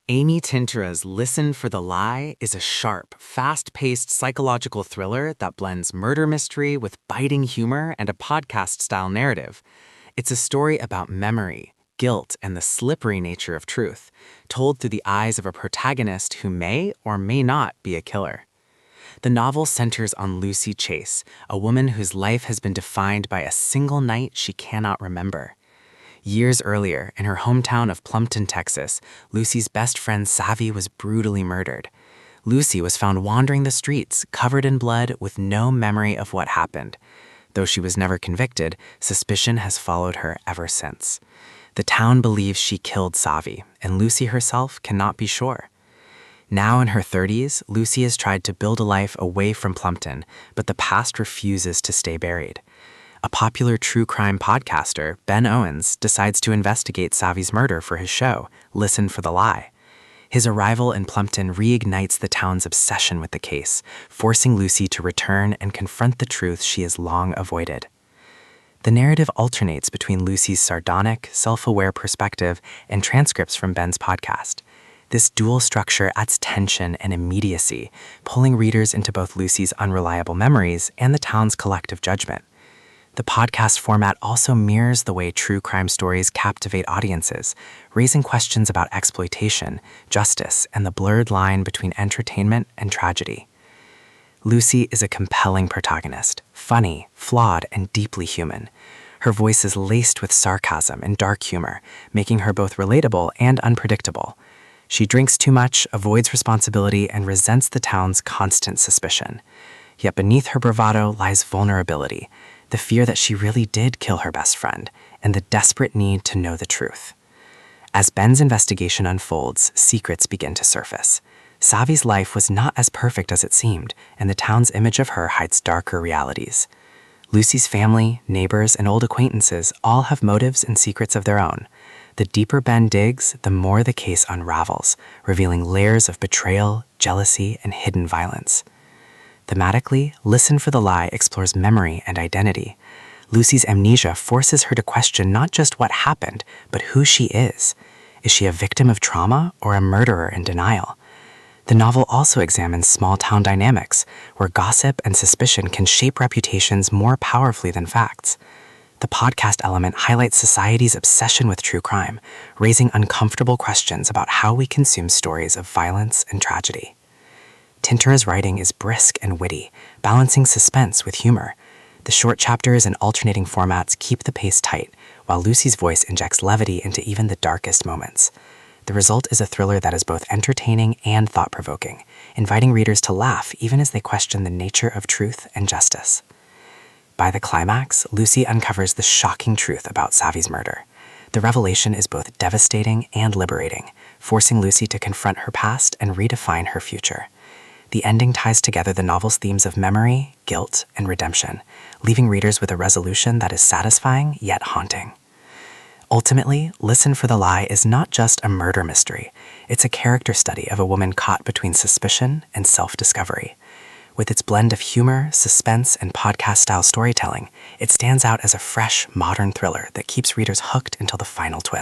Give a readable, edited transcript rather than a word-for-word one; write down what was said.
Amy Tintera's Listen for the Lie is a sharp, fast-paced psychological thriller that blends murder mystery with biting humor and a podcast-style narrative. It's a story about memory, guilt, and the slippery nature of truth, told through the eyes of a protagonist who may or may not be a killer. The novel centers on Lucy Chase, a woman whose life has been defined by a single night she cannot remember. Years earlier, in her hometown of Plumpton, Texas, Lucy's best friend Savvy was brutally murdered. Lucy was found wandering the streets, covered in blood, with no memory of what happened. Though she was never convicted, suspicion has followed her ever since. The town believes she killed Savvy, and Lucy herself cannot be sure. Now in her 30s, Lucy has tried to build a life away from Plumpton, but the past refuses to stay buried. A popular true crime podcaster, Ben Owens, decides to investigate Savvy's murder for his show, Listen for the Lie. His arrival in Plumpton reignites the town's obsession with the case, forcing Lucy to return and confront the truth she has long avoided. The narrative alternates between Lucy's sardonic, self-aware perspective and transcripts from Ben's podcast. This dual structure adds tension and immediacy, pulling readers into both Lucy's unreliable memories and the town's collective judgment. The podcast format also mirrors the way true crime stories captivate audiences, raising questions about exploitation, justice, and the blurred line between entertainment and tragedy. Lucy is a compelling protagonist, funny, flawed, and deeply human. Her voice is laced with sarcasm and dark humor, making her both relatable and unpredictable. She drinks too much, avoids responsibility, and resents the town's constant suspicion. Yet beneath her bravado lies vulnerability, the fear that she really did kill her best friend, and the desperate need to know the truth. As Ben's investigation unfolds, secrets begin to surface. Savvy's life was not as perfect as it seemed, and the town's image of her hides darker realities. Lucy's family, neighbors, and old acquaintances all have motives and secrets of their own. The deeper Ben digs, the more the case unravels, revealing layers of betrayal, jealousy, and hidden violence. Thematically, Listen for the Lie explores memory and identity. Lucy's amnesia forces her to question not just what happened, but who she is. Is she a victim of trauma or a murderer in denial? The novel also examines small-town dynamics, where gossip and suspicion can shape reputations more powerfully than facts. The podcast element highlights society's obsession with true crime, raising uncomfortable questions about how we consume stories of violence and tragedy. Tintera's writing is brisk and witty, balancing suspense with humor. The short chapters and alternating formats keep the pace tight, while Lucy's voice injects levity into even the darkest moments. The result is a thriller that is both entertaining and thought-provoking, inviting readers to laugh even as they question the nature of truth and justice. By the climax, Lucy uncovers the shocking truth about Savvy's murder. The revelation is both devastating and liberating, forcing Lucy to confront her past and redefine her future. The ending ties together the novel's themes of memory, guilt, and redemption, leaving readers with a resolution that is satisfying yet haunting. Ultimately, Listen for the Lie is not just a murder mystery. It's a character study of a woman caught between suspicion and self-discovery. With its blend of humor, suspense, and podcast-style storytelling, it stands out as a fresh, modern thriller that keeps readers hooked until the final twist.